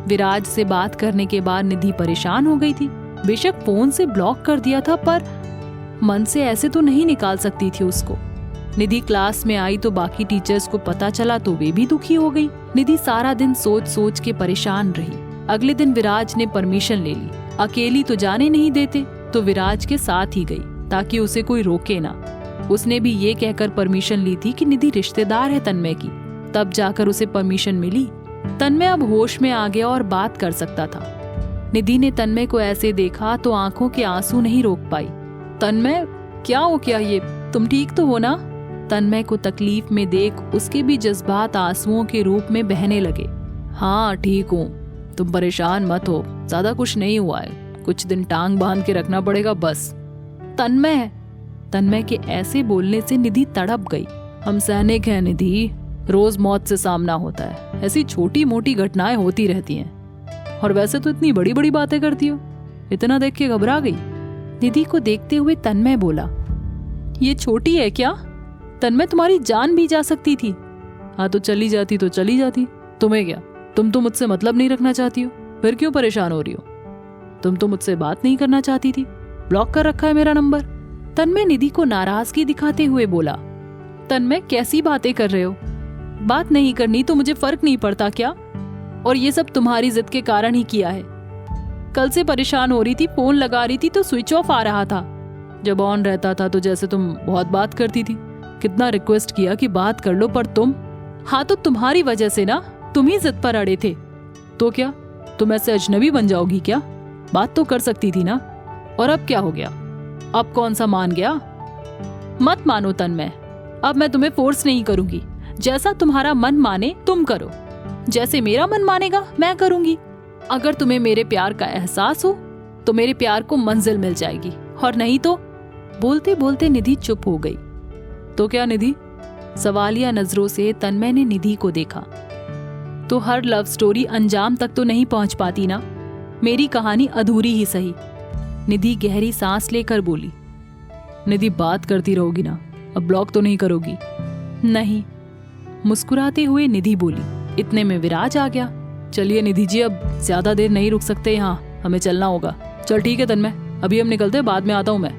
विराज से बात करने के बाद निधि परेशान हो गई थी। बेशक फोन से ब्लॉक कर दिया था, पर मन से ऐसे तो नहीं निकाल सकती थी उसको। निधि क्लास में आई तो बाकी टीचर्स को पता चला तो वे भी दुखी हो गई। निधि सारा दिन सोच सोच के परेशान रही। अगले दिन विराज ने परमिशन ले ली। अकेली तो जाने नहीं देते, तो विराज के साथ ही गई ताकि उसे कोई रोके ना। उसने भी ये कहकर परमिशन ली थी कि निधि रिश्तेदार है तन्मय की, तब जाकर उसे परमिशन मिली। तन्मय अब होश में आ गया और बात कर सकता था। निधि ने तन्मय को ऐसे देखा तो आंखों के आंसू नहीं रोक पाई। तन्मय, क्या हो गया ये? तुम ठीक तो हो ना? तन्मय को तकलीफ में देख उसके भी जज्बात आंसुओं के रूप में बहने लगे। हाँ ठीक हूँ, तुम परेशान मत हो, ज्यादा कुछ नहीं हुआ है, कुछ दिन टांग बांध के रखना पड़ेगा बस। तन्मय के ऐसे बोलने से निधि तड़प गई। हम सैनिक हैं निधि, रोज मौत से सामना होता है, ऐसी छोटी मोटी घटनाएं होती रहती हैं। और वैसे तो इतनी बड़ी बड़ी बातें करती हो, इतना देख के घबरा गई। निधि को देखते हुए तन्मय बोला, ये छोटी है क्या? तन्मय, तुम्हारी जान भी जा सकती थी। हाँ तो चली जाती तो चली जाती, तुम्हें क्या? तुम तो मुझसे मतलब नहीं रखना चाहती हो, फिर क्यों परेशान हो रही हो? तुम तो मुझसे बात नहीं करना चाहती थी, ब्लॉक कर रखा है मेरा नंबर। तन्मय निधि को नाराजगी दिखाते हुए बोला, तन्मय कैसी बातें कर रहे हो? बात नहीं करनी तो मुझे फर्क नहीं पड़ता क्या? और ये सब तुम्हारी जिद के कारण ही किया है। कल से परेशान हो रही थी, फोन लगा रही थी तो स्विच ऑफ आ रहा था। जब ऑन रहता था तो जैसे तुम बहुत बात करती थी, कितना रिक्वेस्ट किया कि बात कर लो, पर तुम। हाँ तो तुम्हारी वजह से ना, तुम ही जिद पर अड़े थे। तो क्या तुम ऐसे अजनबी बन जाओगी क्या? बात तो कर सकती थी ना। और अब क्या हो गया? अब कौन सा मान गया? मत मानो तन्मय, अब मैं तुम्हें फोर्स नहीं करूंगी। जैसा तुम्हारा मन माने तुम करो, जैसे मेरा मन मानेगा मैं करूंगी। अगर तुम्हें मेरे प्यार का एहसास हो तो मेरे प्यार को मंजिल मिल जाएगी, और नहीं तो। बोलते बोलते निधि चुप हो गई। तो क्या निधि? सवालिया नजरों से तन्मय ने निधि को देखा। तो हर लव स्टोरी अंजाम तक तो नहीं पहुंच पाती ना, मेरी कहानी अधूरी ही सही। निधि गहरी सांस लेकर बोली। निधि, बात करती रहोगी ना, अब ब्लॉक तो नहीं करोगी? नहीं। मुस्कुराते हुए निधि बोली। इतने में विराज आ गया। चलिए निधि जी, अब ज्यादा देर नहीं रुक सकते यहाँ, हमें चलना होगा। चल ठीक है तन्मय, अभी हम निकलते हैं, बाद में आता हूँ मैं।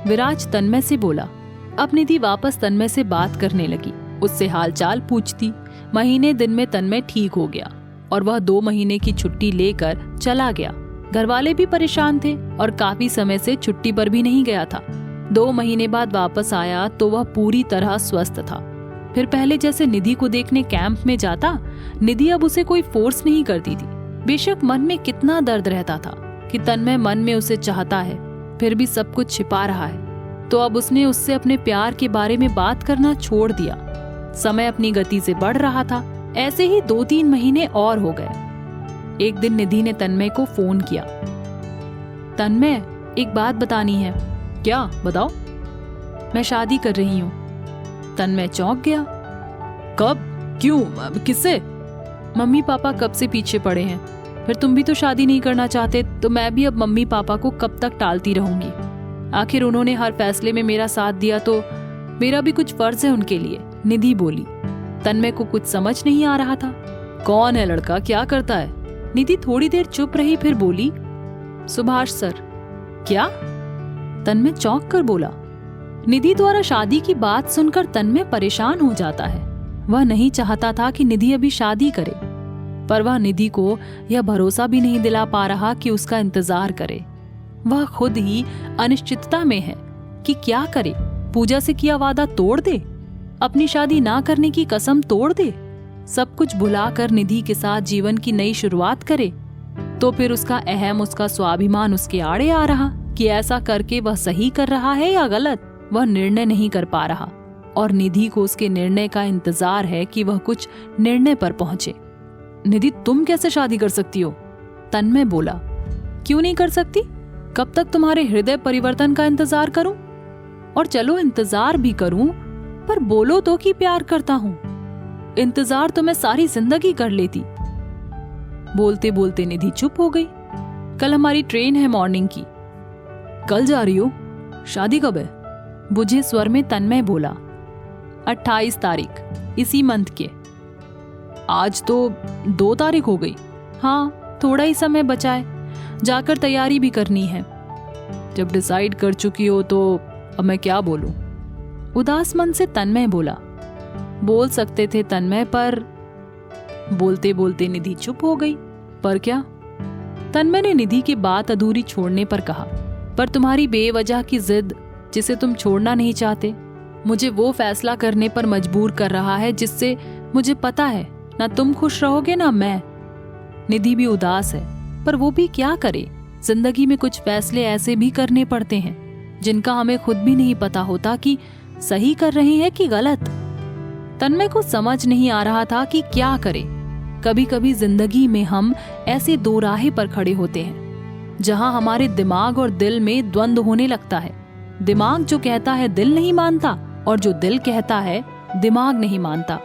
विराज तन्मय से बोला। अब निधि वापस तन्मय से बात करने लगी, उससे हालचाल पूछती। महीने दिन में तन्मय ठीक हो गया और वह 2 महीने की छुट्टी लेकर चला गया। घरवाले भी परेशान थे और काफी समय से छुट्टी पर भी नहीं गया था। 2 महीने बाद वापस आया तो वह पूरी तरह स्वस्थ था। फिर पहले जैसे निधि को देखने कैंप में जाता। निधि अब उसे कोई फोर्स नहीं करती थी। बेशक मन में कितना दर्द रहता था कि तन्मय मन में उसे चाहता है, फिर भी सब कुछ छिपा रहा है। तो अब उसने उससे अपने प्यार के बारे में बात करना छोड़ दिया। समय अपनी गति से बढ़ रहा था। ऐसे ही 2-3 महीने और हो गए। एक दिन निधि ने तन्मय को फोन किया। तन्मय, एक बात बतानी है। क्या? बताओ। मैं शादी कर रही हूँ। तन्मय चौंक गया। कब? क्यों? किससे? मम्मी पापा कब से पीछे पड़े हैं। फिर तुम भी तो शादी नहीं करना चाहते, तो मैं भी अब मम्मी पापा को कब तक टालती रहूंगी। आखिर उन्होंने हर फैसले में मेरा साथ दिया तो मेरा भी कुछ फर्ज है उनके लिए, निधि बोली। तन्मय को कुछ समझ नहीं आ रहा था। कौन है लड़का, क्या करता है? निधि थोड़ी देर चुप रही, फिर बोली, सुभाष सर। क्या? तन्मय चौंक कर बोला। निधि द्वारा शादी की बात सुनकर तन्मय परेशान हो जाता है। वह नहीं चाहता था कि निधि अभी शादी करे, पर वह निधि को यह भरोसा भी नहीं दिला पा रहा कि उसका इंतजार करे। वह खुद ही अनिश्चितता में है कि क्या करे। पूजा से किया वादा तोड़ दे, अपनी शादी ना करने की कसम तोड़ दे, सब कुछ भुलाकर निधि के साथ जीवन की नई शुरुआत करे। तो फिर उसका अहम, उसका स्वाभिमान उसके आड़े आ रहा कि ऐसा करके वह सही कर रहा है या गलत। वह निर्णय नहीं कर पा रहा और निधि को उसके निर्णय का इंतजार है कि वह कुछ निर्णय पर पहुंचे। निधि, तुम कैसे शादी कर सकती हो? तन्मय बोला। क्यों नहीं कर सकती? कब तक तुम्हारे हृदय परिवर्तन का इंतजार करूं? और चलो इंतजार भी करूं, पर बोलो तो कि प्यार करता हूं। इंतजार तो मैं सारी जिंदगी कर लेती। बोलते बोलते निधि चुप हो गई। कल हमारी ट्रेन है मॉर्निंग की। कल जा रही हो? शादी कब है? बुझे स्वर में तन्मय बोला। 28 तारीख, इसी मंथ के। आज तो 2 तारीख हो गई। हाँ, थोड़ा ही समय बचा है, जाकर तैयारी भी करनी है। जब डिसाइड कर चुकी हो तो अब मैं क्या बोलूं? उदास मन से तन्मय बोला। बोल सकते थे तन्मय, पर बोलते बोलते निधि चुप हो गई। पर क्या? तन्मय ने निधि की बात अधूरी छोड़ने पर कहा, पर तुम्हारी बेवजह की जिद, जिसे तुम छोड़ना नहीं चाहते, मुझे वो फैसला करने पर मजबूर कर रहा है जिससे मुझे पता है ना तुम खुश रहोगे ना मैं। निधि भी उदास है। पर वो भी क्या करे। जिंदगी में कुछ फैसले ऐसे भी करने पड़ते हैं जिनका हमें खुद भी नहीं पता होता कि सही कर रहे हैं कि गलत। तन्मय को समझ नहीं आ रहा था कि क्या करे। कभी कभी जिंदगी में हम ऐसे दो राहें पर खड़े होते हैं जहां हमारे दिमाग और दिल में द्वंद्व होने लगता है। दिमाग जो कहता है दिल नहीं मानता, और जो दिल कहता है दिमाग नहीं मानता।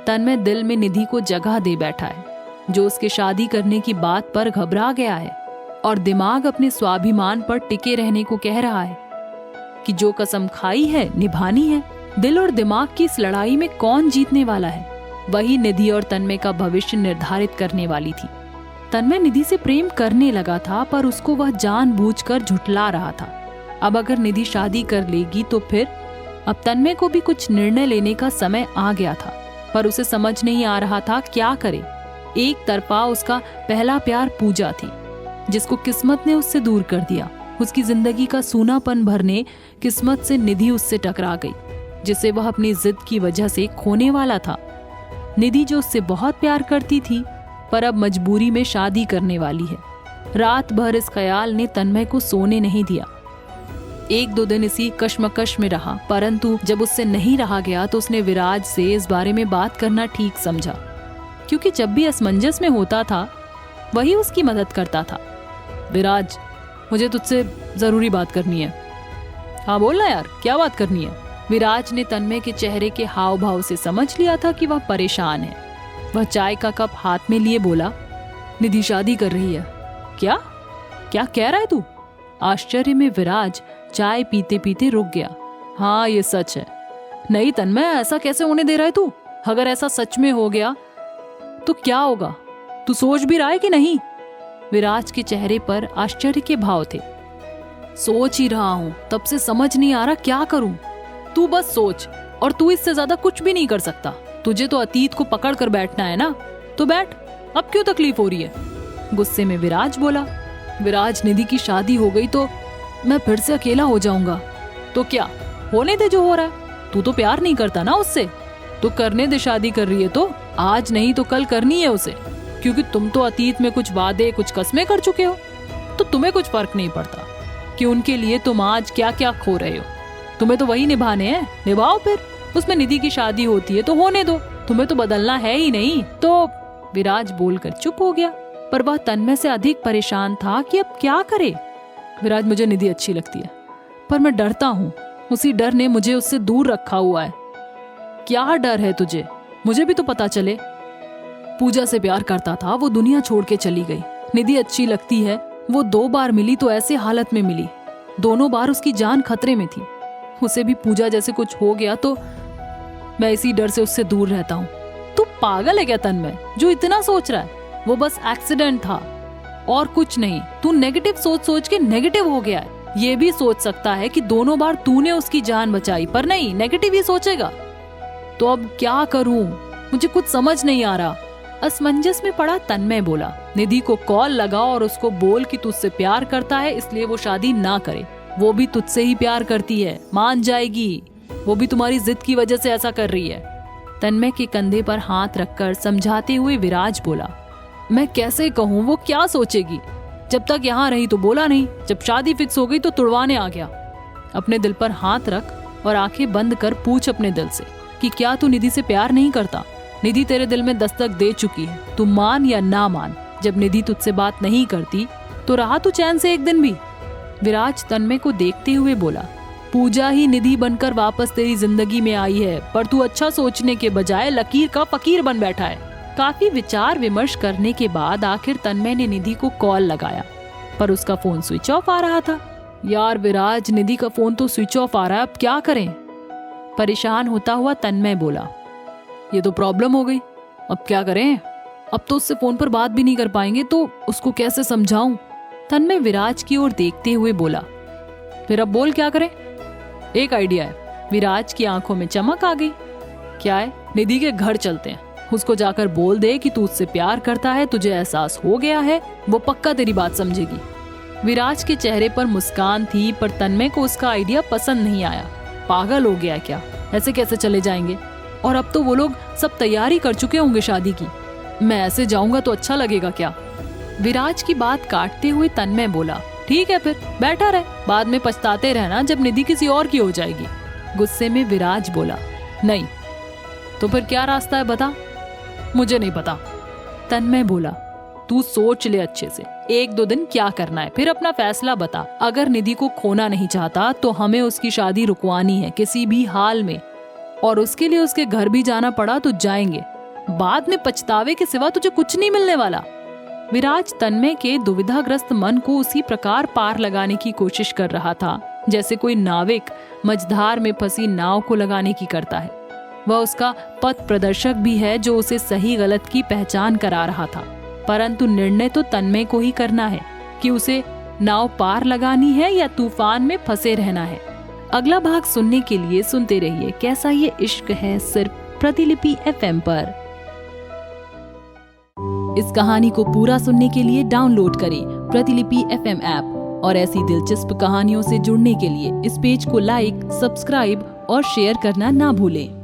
तन्मय दिल में निधि को जगह दे बैठा है, जो उसके शादी करने की बात पर घबरा गया है, और दिमाग अपने स्वाभिमान पर टिके रहने को कह रहा है कि जो कसम खाई है निभानी है। दिल और दिमाग की इस लड़ाई में कौन जीतने वाला है, वही निधि और तन्मय का भविष्य निर्धारित करने वाली थी। तन्मय निधि से प्रेम करने लगा था, पर उसको वह जानबूझकर झुठला रहा था। अब अगर निधि शादी कर लेगी तो फिर अब तन्मय को भी कुछ निर्णय लेने का समय आ गया था, पर उसे समझ नहीं आ रहा था क्या करे। एक तरफा उसका पहला प्यार पूजा थी, जिसको किस्मत ने उससे दूर कर दिया। उसकी जिंदगी का सूनापन भरने किस्मत से निधि उससे टकरा गई, जिसे वह अपनी जिद की वजह से खोने वाला था। निधि जो उससे बहुत प्यार करती थी, पर अब मजबूरी में शादी करने वाली है। रात भर इस ख्याल ने तन्मय को सोने नहीं दिया। एक दो दिन इसी कश्मकश में रहा, परंतु जब उससे नहीं रहा गया तो उसने विराज से इस बारे में बात करना ठीक समझा, क्योंकि जब भी असमंजस में होता था वही उसकी मदद करता था। विराज, मुझे तुझसे जरूरी बात करनी है। हाँ बोलना यार, क्या बात करनी है? विराज ने तन्मय के चेहरे के हाव भाव से समझ लिया था कि वह परेशान है। वह चाय का कप हाथ में लिए बोला, निधि शादी कर रही है। क्या क्या कह रहा है तू? आश्चर्य में विराज चाय पीते पीते रुक गया। हाँ ये सच है। नहीं तन्मय, ऐसा कैसे होने दे रहा है तू? अगर ऐसा सच में हो गया तो क्या होगा? तू सोच भी रहा है कि नहीं? विराज के चेहरे पर आश्चर्य के भाव थे। सोच ही रहा हूँ, तब से समझ नहीं आ रहा क्या करूं। तू बस सोच, और तू इससे ज्यादा कुछ भी नहीं कर सकता। तुझे तो अतीत को पकड़ कर बैठना है ना, तो बैठ। अब क्यों तकलीफ हो रही है? गुस्से में विराज बोला। विराज, निधि की शादी हो गई तो मैं फिर से अकेला हो जाऊंगा। तो क्या, होने दे जो हो रहा है। तू तो प्यार नहीं करता ना उससे, तो करने दे। शादी कर रही है तो आज नहीं तो कल करनी है उसे, क्योंकि तुम तो अतीत में कुछ वादे कुछ कस्में कर चुके हो, तो तुम्हें कुछ फर्क नहीं पड़ता कि उनके लिए तुम आज क्या क्या खो रहे हो। तुम्हें तो वही निभाने हैं, निभाओ। फिर उसमें निधि की शादी होती है तो होने दो, तुम्हें तो बदलना है ही नहीं। तो विराज बोलकर चुप हो गया, पर वह तन्मय से अधिक परेशान था कि अब क्या करे। विराज, मुझे निधि अच्छी लगती है, पर मैं डरता हूँ। उसी डर ने मुझे उससे दूर रखा हुआ है। क्या डर है तुझे? मुझे भी तो पता चले। पूजा से प्यार करता था, वो दुनिया छोड़ के चली गई। निधि अच्छी लगती है, वो 2 बार मिली तो ऐसे हालत में मिली, दोनों बार उसकी जान खतरे में थी। उसे भी पूजा जैसे कुछ हो गया तो मैं इसी डर से उससे दूर रहता हूँ। तू पागल है क्या तन्मय, जो इतना सोच रहा है? वो बस एक्सीडेंट था और कुछ नहीं। तू नेगेटिव सोच सोच के नेगेटिव हो गया है। ये भी सोच सकता है कि दोनों बार तूने उसकी जान बचाई, पर नहीं, नेगेटिव ही सोचेगा। तो अब क्या करूं? मुझे कुछ समझ नहीं आ रहा। असमंजस में पड़ा तन्मय बोला, निधि को कॉल लगा और उसको बोल कि तुझसे प्यार करता है, इसलिए वो शादी ना करे। वो भी तुझसे ही प्यार करती है, मान जाएगी। वो भी तुम्हारी जिद की वजह से ऐसा कर रही है। तन्मय के कंधे पर हाथ रखकर समझाते हुए विराज बोला, मैं कैसे कहूँ, वो क्या सोचेगी? जब तक यहाँ रही तो बोला नहीं, जब शादी फिक्स हो गई तो तुड़वाने आ गया। अपने दिल पर हाथ रख और आंखें बंद कर पूछ अपने दिल से कि क्या तू निधि से प्यार नहीं करता? निधि तेरे दिल में दस्तक दे चुकी है, तू मान या ना मान। जब निधि तुझसे बात नहीं करती तो रहा तू चैन से एक दिन भी? विराज तन्मय को देखते हुए बोला, पूजा ही निधि बनकर वापस तेरी जिंदगी में आई है, पर तू अच्छा सोचने के बजाय लकीर का फकीर बन बैठा है। काफी विचार विमर्श करने के बाद आखिर तन्मय ने निधि को कॉल लगाया, पर उसका फोन स्विच ऑफ आ रहा था। यार विराज, निधि का फोन तो स्विच ऑफ आ रहा है, अब क्या करें? परेशान होता हुआ तन्मय बोला, ये तो प्रॉब्लम हो गई, अब क्या करें? अब तो उससे फोन पर बात भी नहीं कर पाएंगे, तो उसको कैसे समझाऊं? तन्मय विराज की ओर देखते हुए बोला, फिर अब बोल क्या करें? एक आइडिया है। विराज की आंखों में चमक आ गई। क्या है? निधि के घर चलते हैं, उसको जाकर बोल दे कि तू उससे प्यार करता है, तुझे एहसास हो गया है, वो पक्का तेरी बात समझेगी। विराज के चेहरे पर मुस्कान थी, पर तन्मय को उसका आइडिया पसंद नहीं आया। पागल हो गया क्या? ऐसे कैसे चले जाएंगे? और अब तो वो लोग सब तैयारी कर चुके होंगे शादी की। मैं ऐसे जाऊंगा तो अच्छा लगेगा क्या? विराज की बात काटते हुए तन्मय बोला, ठीक है फिर बैठा रहे, बाद में पछताते रहना जब निधि किसी और की हो जाएगी। गुस्से में विराज बोला, नहीं। तो फिर क्या रास्ता है बता। मुझे नहीं पता। तन्मय बोला, तू सोच ले अच्छे से, 1-2 दिन क्या करना है, फिर अपना फैसला बता। अगर निधि को खोना नहीं चाहता तो हमें उसकी शादी रुकवानी है किसी भी हाल में, और उसके लिए उसके घर भी जाना पड़ा तो जाएंगे। बाद में पछतावे के सिवा तुझे कुछ नहीं मिलने वाला। विराज तन्मय के दुविधाग्रस्त मन को उसी प्रकार पार लगाने की कोशिश कर रहा था जैसे कोई नाविक मझधार में फंसी नाव को लगाने की करता है। वह उसका पथ प्रदर्शक भी है जो उसे सही गलत की पहचान करा रहा था, परंतु निर्णय तो तन्मय को ही करना है कि उसे नाव पार लगानी है या तूफान में फंसे रहना है। अगला भाग सुनने के लिए सुनते रहिए कैसा ये इश्क है, सिर्फ प्रतिलिपि FM पर। इस कहानी को पूरा सुनने के लिए डाउनलोड करें प्रतिलिपि FM ऐप, और ऐसी दिलचस्प कहानियों से जुड़ने के लिए इस पेज को लाइक, सब्सक्राइब और शेयर करना ना भूलें।